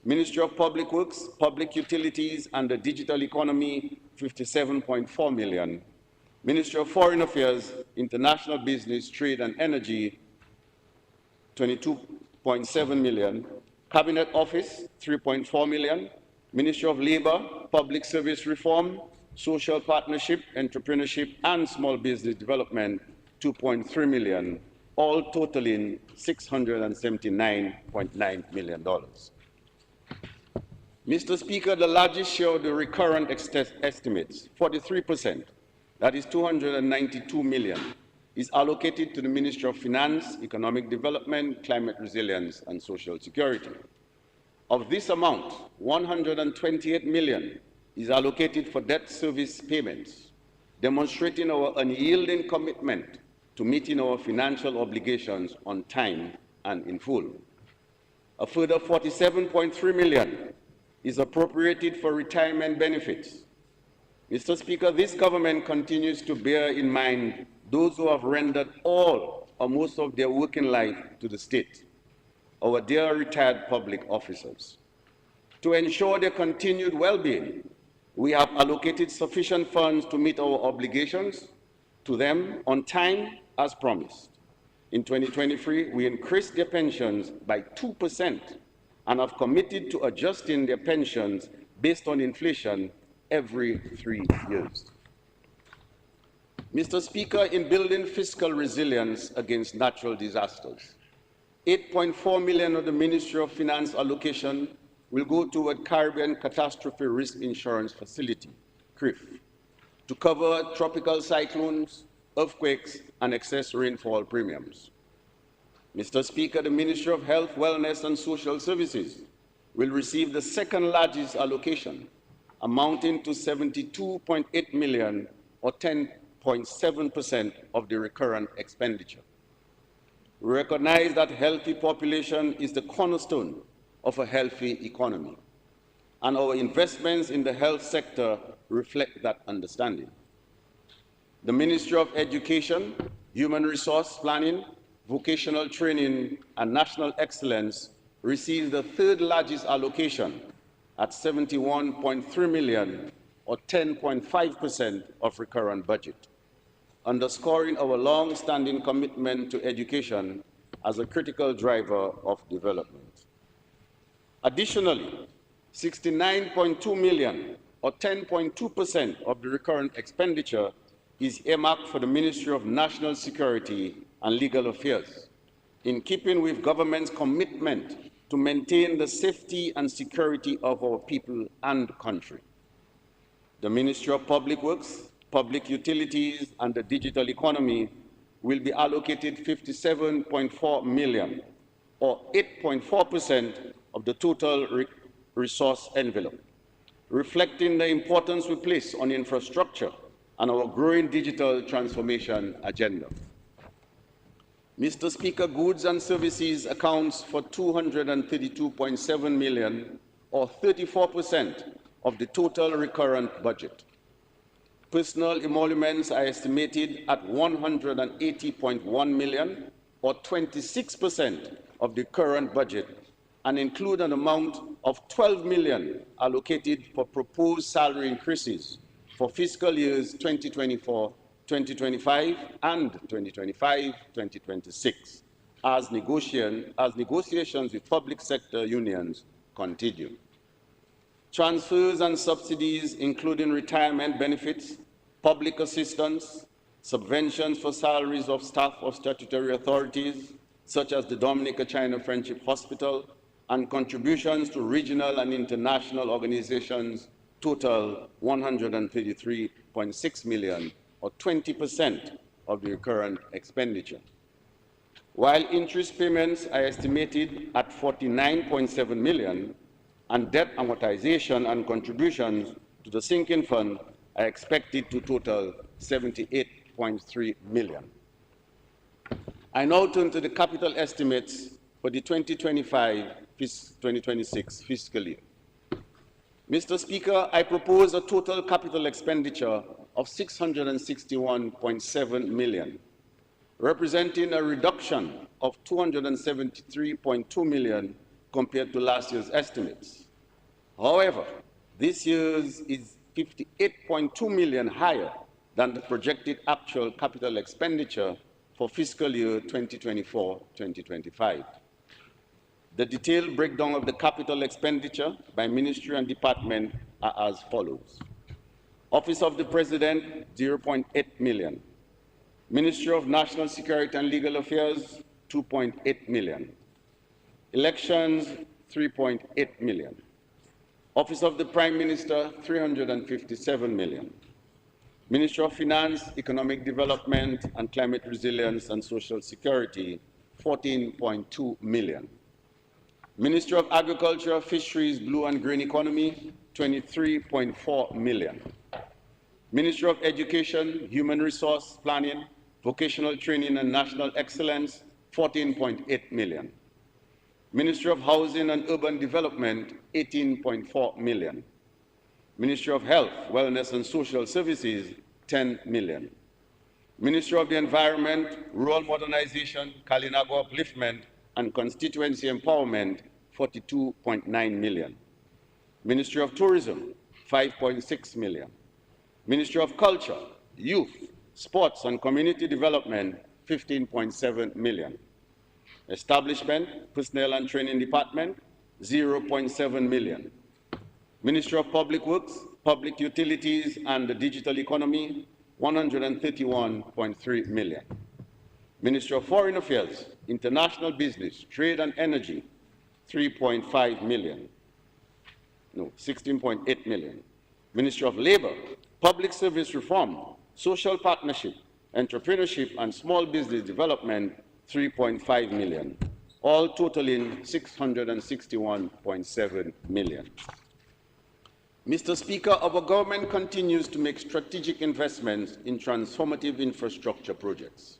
Ministry of Public Works, Public Utilities and the Digital Economy, 57.4 million. Ministry of Foreign Affairs, International Business, Trade and Energy, 22.7 million. Cabinet Office, 3.4 million. Ministry of Labor, Public Service Reform, Social Partnership, Entrepreneurship and Small Business Development, 2.3 million, all totaling $679.9 million. Mr. Speaker, the largest share of the recurrent estimates, 43%, that is 292 million, is allocated to the Ministry of Finance, Economic Development, Climate Resilience, and Social Security. Of this amount, 128 million is allocated for debt service payments, demonstrating our unyielding commitment to meeting our financial obligations on time and in full. A further 47.3 million is appropriated for retirement benefits. Mr. Speaker, this government continues to bear in mind those who have rendered all or most of their working life to the state, our dear retired public officers. To ensure their continued well-being, we have allocated sufficient funds to meet our obligations to them on time as promised. In 2023, we increased their pensions by 2% and have committed to adjusting their pensions based on inflation every 3 years. Mr. Speaker, in building fiscal resilience against natural disasters, 8.4 million of the Ministry of Finance allocation will go toward Caribbean Catastrophe Risk Insurance Facility, CRIF, to cover tropical cyclones, earthquakes, and excess rainfall premiums. Mr. Speaker, the Ministry of Health, Wellness, and Social Services will receive the second largest allocation, amounting to 72.8 million, or 10.7% of the recurrent expenditure. We recognize that healthy population is the cornerstone of a healthy economy, and our investments in the health sector reflect that understanding. The Ministry of Education, Human Resource Planning, Vocational Training, and National Excellence receives the third largest allocation at 71.3 million, or 10.5% of recurrent budget, underscoring our long-standing commitment to education as a critical driver of development. Additionally, 69.2 million, or 10.2% of the recurrent expenditure, is earmarked for the Ministry of National Security and Legal Affairs, in keeping with government's commitment to maintain the safety and security of our people and country. The Ministry of Public Works, Public Utilities, and the Digital Economy will be allocated 57.4 million, or 8.4% of the total resource envelope, reflecting the importance we place on infrastructure and our growing digital transformation agenda. Mr. Speaker, goods and services accounts for 232.7 million, or 34% of the total recurrent budget. Personal emoluments are estimated at 180.1 million, or 26% of the current budget, and include an amount of 12 million allocated for proposed salary increases for fiscal years 2024, 2025 and 2025-2026 as negotiations with public sector unions continue. Transfers and subsidies, including retirement benefits, public assistance, subventions for salaries of staff of statutory authorities, such as the Dominica China Friendship Hospital, and contributions to regional and international organizations total 133.6 million, or 20% of the recurrent expenditure. While interest payments are estimated at 49.7 million, and debt amortization and contributions to the sinking fund are expected to total 78.3 million. I now turn to the capital estimates for the 2025-2026 fiscal year. Mr. Speaker, I propose a total capital expenditure of 661.7 million, representing a reduction of 273.2 million compared to last year's estimates. However, this year's is 58.2 million higher than the projected actual capital expenditure for fiscal year 2024-2025. The detailed breakdown of the capital expenditure by ministry and department are as follows. Office of the President, 0.8 million. Ministry of National Security and Legal Affairs, 2.8 million. Elections, 3.8 million. Office of the Prime Minister, 357 million. Ministry of Finance, Economic Development and Climate Resilience and Social Security, 14.2 million. Ministry of Agriculture, Fisheries, Blue and Green Economy, 23.4 million. Ministry of Education, Human Resource Planning, Vocational Training and National Excellence, 14.8 million. Ministry of Housing and Urban Development, 18.4 million. Ministry of Health, Wellness and Social Services, 10 million. Ministry of the Environment, Rural Modernization, Kalinago Upliftment, and Constituency Empowerment, 42.9 million. Ministry of Tourism, 5.6 million. Ministry of Culture, Youth, Sports and Community Development, 15.7 million. Establishment, Personnel and Training Department, 0.7 million. Ministry of Public Works, Public Utilities and the Digital Economy, 131.3 million. Ministry of Foreign Affairs, International Business, Trade and Energy, 3.5 million. No, 16.8 million. Ministry of Labor, Public Service Reform, Social Partnership, Entrepreneurship and Small Business Development, 3.5 million, all totaling 661.7 million. Mr. Speaker, our government continues to make strategic investments in transformative infrastructure projects,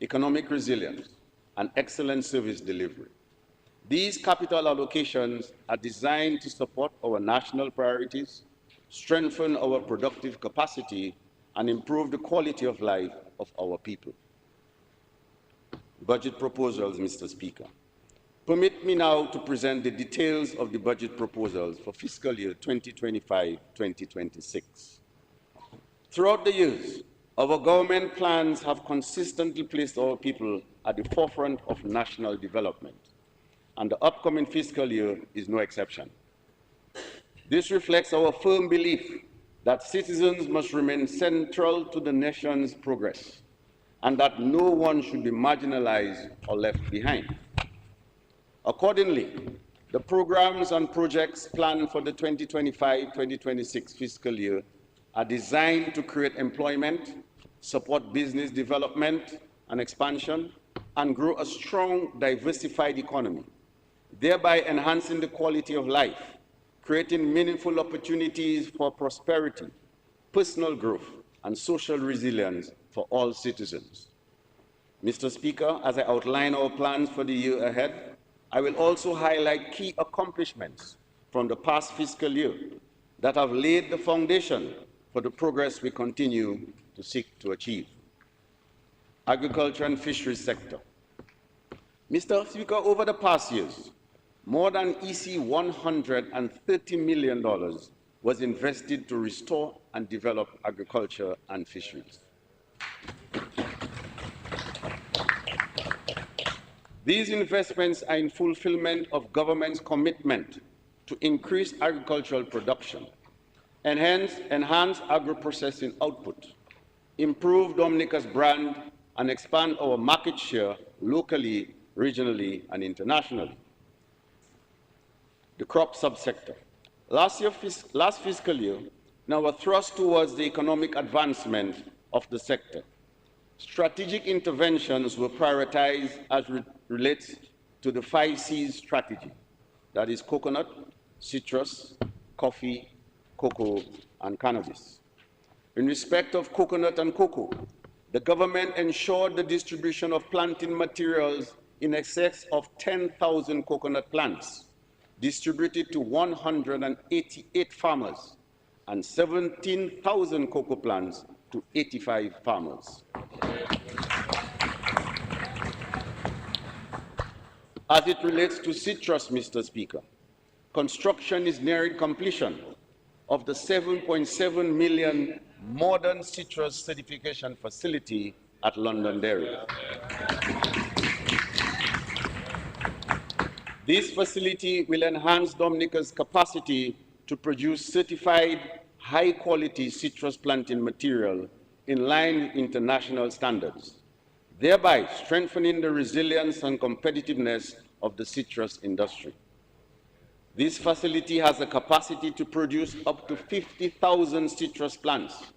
economic resilience, and excellent service delivery. These capital allocations are designed to support our national priorities, strengthen our productive capacity, and improve the quality of life of our people. Budget proposals, Mr. Speaker. Permit me now to present the details of the budget proposals for fiscal year 2025-2026. Throughout the years, our government plans have consistently placed our people at the forefront of national development, and the upcoming fiscal year is no exception. This reflects our firm belief that citizens must remain central to the nation's progress, and that no one should be marginalized or left behind. Accordingly, the programs and projects planned for the 2025-2026 fiscal year are designed to create employment, support business development and expansion, and grow a strong, diversified economy, thereby enhancing the quality of life, creating meaningful opportunities for prosperity, personal growth, and social resilience for all citizens. Mr. Speaker, as I outline our plans for the year ahead, I will also highlight key accomplishments from the past fiscal year that have laid the foundation for the progress we continue to seek to achieve. Agriculture and fisheries sector. Mr. Speaker, over the past years, more than $130 million was invested to restore and develop agriculture and fisheries. These investments are in fulfillment of government's commitment to increase agricultural production, enhance agro-processing output, improve Dominica's brand, and expand our market share locally, regionally, and internationally. The crop subsector. Last fiscal year, in our thrust towards the economic advancement of the sector, strategic interventions were prioritized as relates to the 5 C's strategy, that is coconut, citrus, coffee, cocoa, and cannabis. In respect of coconut and cocoa, the government ensured the distribution of planting materials in excess of 10,000 coconut plants, distributed to 188 farmers, and 17,000 cocoa plants to 85 farmers. As it relates to citrus, Mr. Speaker, construction is nearing completion of the 7.7 million modern citrus certification facility at Londonderry. This facility will enhance Dominica's capacity to produce certified high-quality citrus planting material in line with international standards, thereby strengthening the resilience and competitiveness of the citrus industry. This facility has a capacity to produce up to 50,000 citrus plants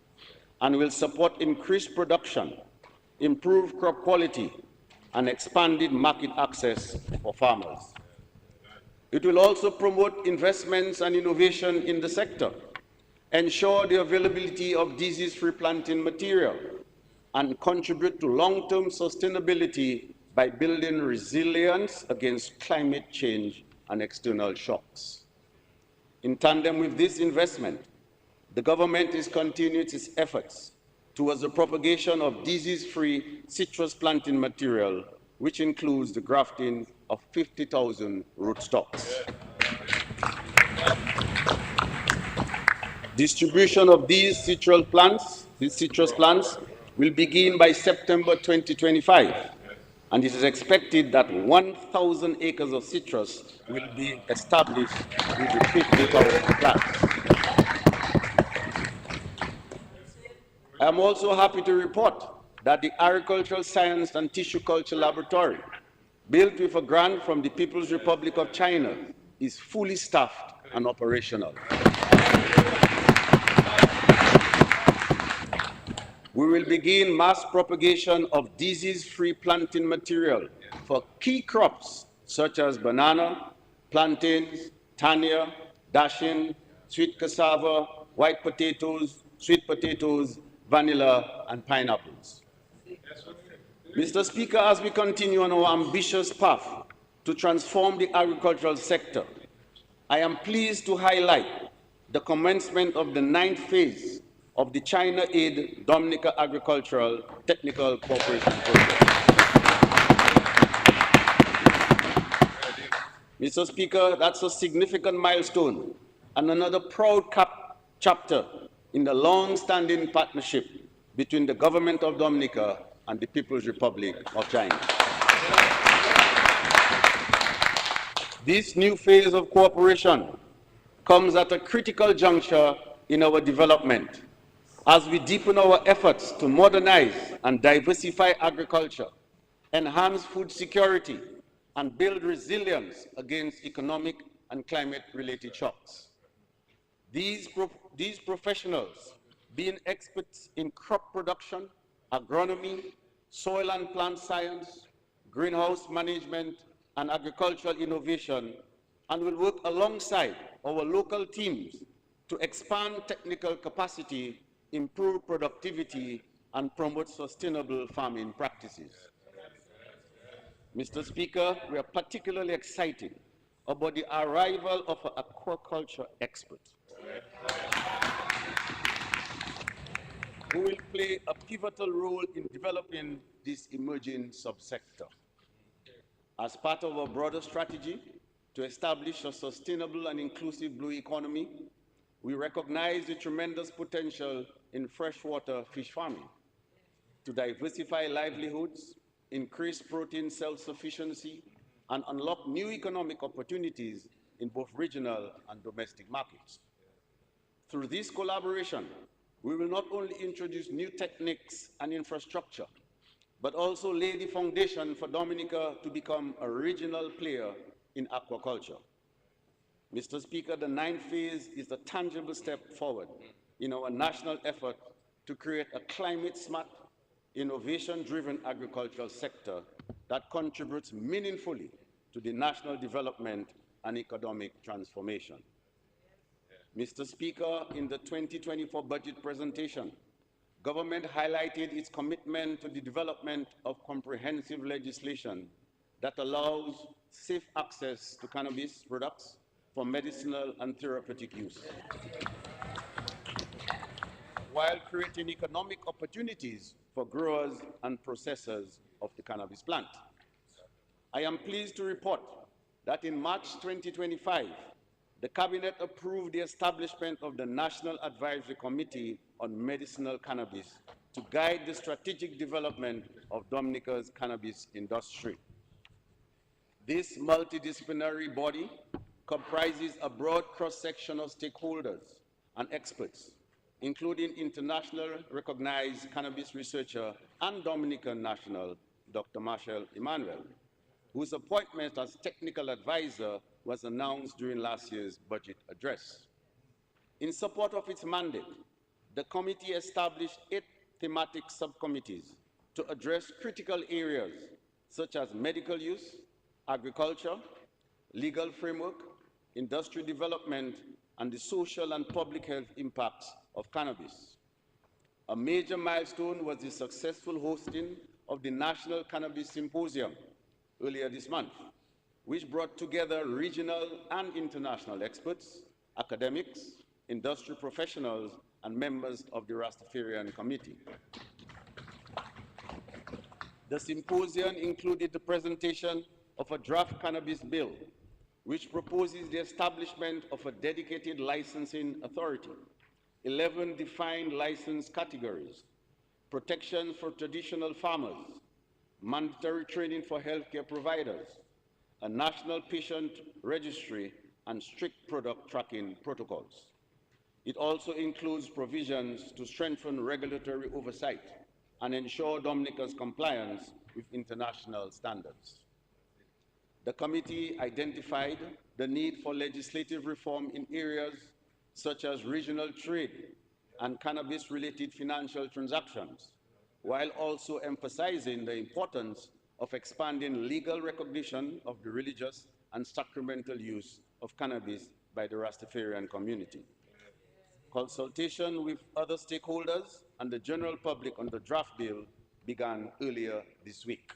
and will support increased production, improved crop quality, and expanded market access for farmers. It will also promote investments and innovation in the sector, ensure the availability of disease-free planting material, and contribute to long-term sustainability by building resilience against climate change and external shocks. In tandem with this investment, the government is continuing its efforts towards the propagation of disease-free citrus planting material, which includes the grafting of 50,000 rootstocks. Distribution of these citrus plants will begin by September 2025, and it is expected that 1,000 acres of citrus will be established with the 50,000 plants. I am also happy to report that the Agricultural Science and Tissue Culture Laboratory, built with a grant from the People's Republic of China, is fully staffed and operational. We will begin mass propagation of disease-free planting material for key crops such as banana, plantains, tania, dashing, sweet cassava, white potatoes, sweet potatoes, vanilla, and pineapples. Mr. Speaker, as we continue on our ambitious path to transform the agricultural sector, I am pleased to highlight the commencement of the 9th phase of the China-aid Dominica Agricultural Technical Cooperation Project. Mr. Speaker, that's a significant milestone and another proud chapter in the long-standing partnership between the government of Dominica and the People's Republic of China. This new phase of cooperation comes at a critical juncture in our development as we deepen our efforts to modernize and diversify agriculture, enhance food security, and build resilience against economic and climate-related shocks. These professionals, being experts in crop production, agronomy, soil and plant science, greenhouse management, and agricultural innovation, and will work alongside our local teams to expand technical capacity, improve productivity, and promote sustainable farming practices. Mr. Speaker, we are particularly excited about the arrival of an aquaculture expert who will play a pivotal role in developing this emerging subsector. As part of our broader strategy to establish a sustainable and inclusive blue economy, we recognize the tremendous potential in freshwater fish farming to diversify livelihoods, increase protein self-sufficiency, and unlock new economic opportunities in both regional and domestic markets. Through this collaboration, we will not only introduce new techniques and infrastructure, but also lay the foundation for Dominica to become a regional player in aquaculture. Mr. Speaker, the 9th phase is a tangible step forward in our national effort to create a climate-smart, innovation-driven agricultural sector that contributes meaningfully to the national development and economic transformation. Mr. Speaker, in the 2024 budget presentation, government highlighted its commitment to the development of comprehensive legislation that allows safe access to cannabis products for medicinal and therapeutic use, while creating economic opportunities for growers and processors of the cannabis plant. I am pleased to report that in March 2025, the Cabinet approved the establishment of the National Advisory Committee on Medicinal Cannabis to guide the strategic development of Dominica's cannabis industry. This multidisciplinary body comprises a broad cross-section of stakeholders and experts, including international recognized cannabis researcher and Dominican national, Dr. Marshall Emmanuel, whose appointment as technical advisor was announced during last year's budget address. In support of its mandate, the committee established 8 thematic subcommittees to address critical areas such as medical use, agriculture, legal framework, industry development, and the social and public health impacts of cannabis. A major milestone was the successful hosting of the National Cannabis Symposium earlier this month, which brought together regional and international experts, academics, industry professionals, and members of the Rastafarian Committee. The symposium included the presentation of a draft cannabis bill, which proposes the establishment of a dedicated licensing authority, 11 defined license categories, protection for traditional farmers, mandatory training for healthcare providers, a national patient registry, and strict product tracking protocols. It also includes provisions to strengthen regulatory oversight and ensure Dominica's compliance with international standards. The committee identified the need for legislative reform in areas such as regional trade and cannabis-related financial transactions, while also emphasizing the importance of expanding legal recognition of the religious and sacramental use of cannabis by the Rastafarian community. Consultation with other stakeholders and the general public on the draft bill began earlier this week.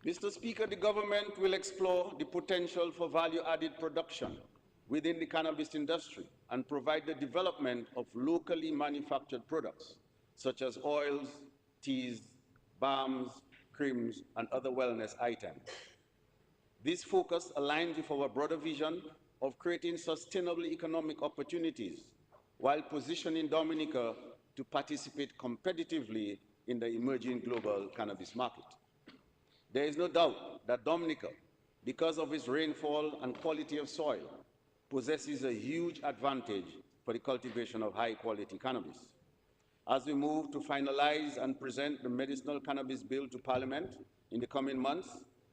Mr. Speaker, the government will explore the potential for value-added production within the cannabis industry and provide the development of locally manufactured products, such as oils, teas, balms, creams, and other wellness items. This focus aligns with our broader vision of creating sustainable economic opportunities while positioning Dominica to participate competitively in the emerging global cannabis market. There is no doubt that Dominica, because of its rainfall and quality of soil, possesses a huge advantage for the cultivation of high-quality cannabis. As we move to finalize and present the medicinal cannabis bill to Parliament in the coming months,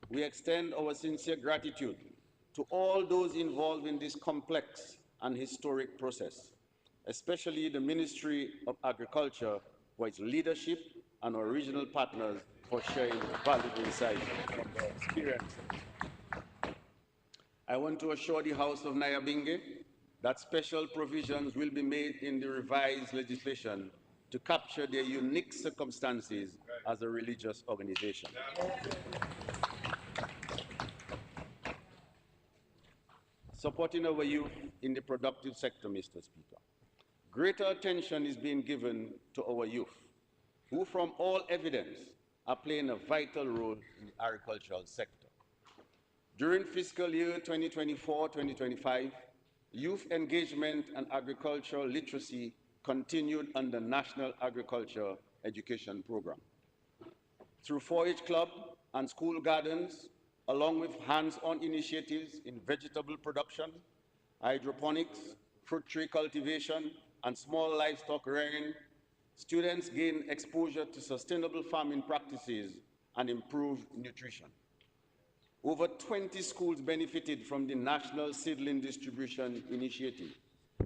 we extend our sincere gratitude to all those involved in this complex and historic process, especially the Ministry of Agriculture for its leadership and our regional partners for sharing valuable insights from their experience. I want to assure the House of Nyabingi that special provisions will be made in the revised legislation to capture their unique circumstances as a religious organization. Supporting our youth in the productive sector, Mr. Speaker. Greater attention is being given to our youth, who from all evidence are playing a vital role in the agricultural sector. During fiscal year 2024-2025, youth engagement and agricultural literacy continued under National Agriculture Education Program. Through 4-H Club and school gardens, along with hands-on initiatives in vegetable production, hydroponics, fruit tree cultivation, and small livestock rearing, students gain exposure to sustainable farming practices and improved nutrition. Over 20 schools benefited from the National Seedling Distribution Initiative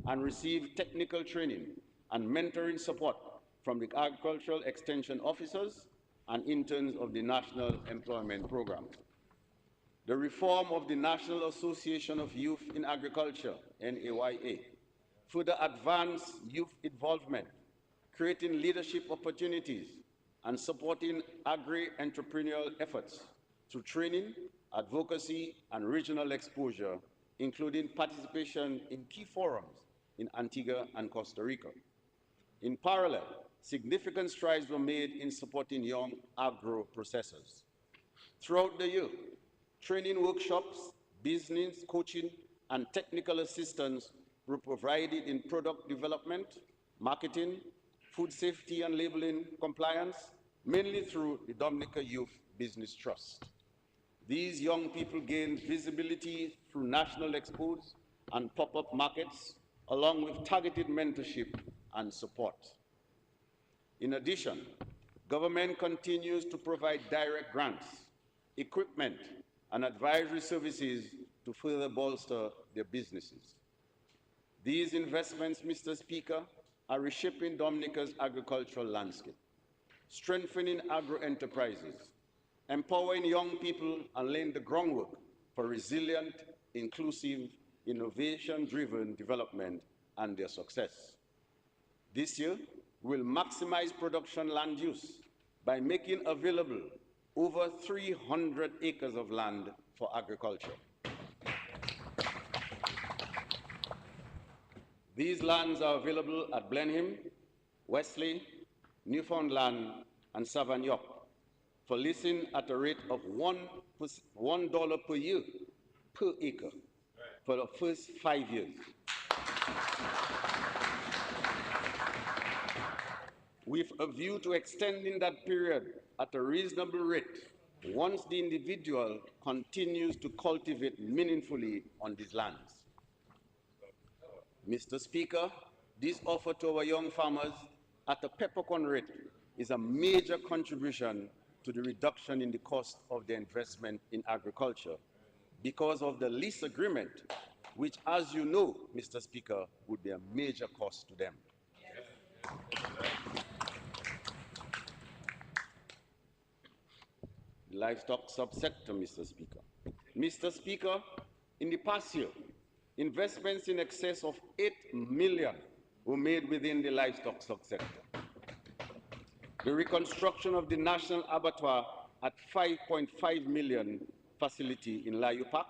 and received technical training and mentoring support from the agricultural extension officers and interns of the National Employment Program. The reform of the National Association of Youth in Agriculture, NAYA, further advanced youth involvement, creating leadership opportunities, and supporting agri-entrepreneurial efforts through training, advocacy, and regional exposure, including participation in key forums in Antigua and Costa Rica. In parallel, significant strides were made in supporting young agro-processors. Throughout the year, training workshops, business coaching, and technical assistance were provided in product development, marketing, food safety and labeling compliance, mainly through the Dominica Youth Business Trust. These young people gained visibility through national expos and pop-up markets, along with targeted mentorship and support. In addition, government continues to provide direct grants, equipment, and advisory services to further bolster their businesses. These investments, Mr. Speaker, are reshaping Dominica's agricultural landscape, strengthening agro-enterprises, empowering young people, and laying the groundwork for resilient, inclusive, innovation-driven development and their success. This year, we'll maximize production land use by making available over 300 acres of land for agriculture. These lands are available at Blenheim, Wesley, Newfoundland, and Savagnoc for leasing at a rate of $1 per year per acre for the first 5 years. With a view to extending that period at a reasonable rate once the individual continues to cultivate meaningfully on these lands. Mr. Speaker, this offer to our young farmers at a peppercorn rate is a major contribution to the reduction in the cost of their investment in agriculture because of the lease agreement, which, as you know, Mr. Speaker, would be a major cost to them. The livestock subsector, Mr. Speaker. Mr. Speaker, in the past year, investments in excess of $8 million were made within the livestock subsector. The reconstruction of the National Abattoir at $5.5 million facility in Layupak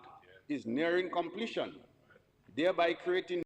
is nearing completion, thereby creating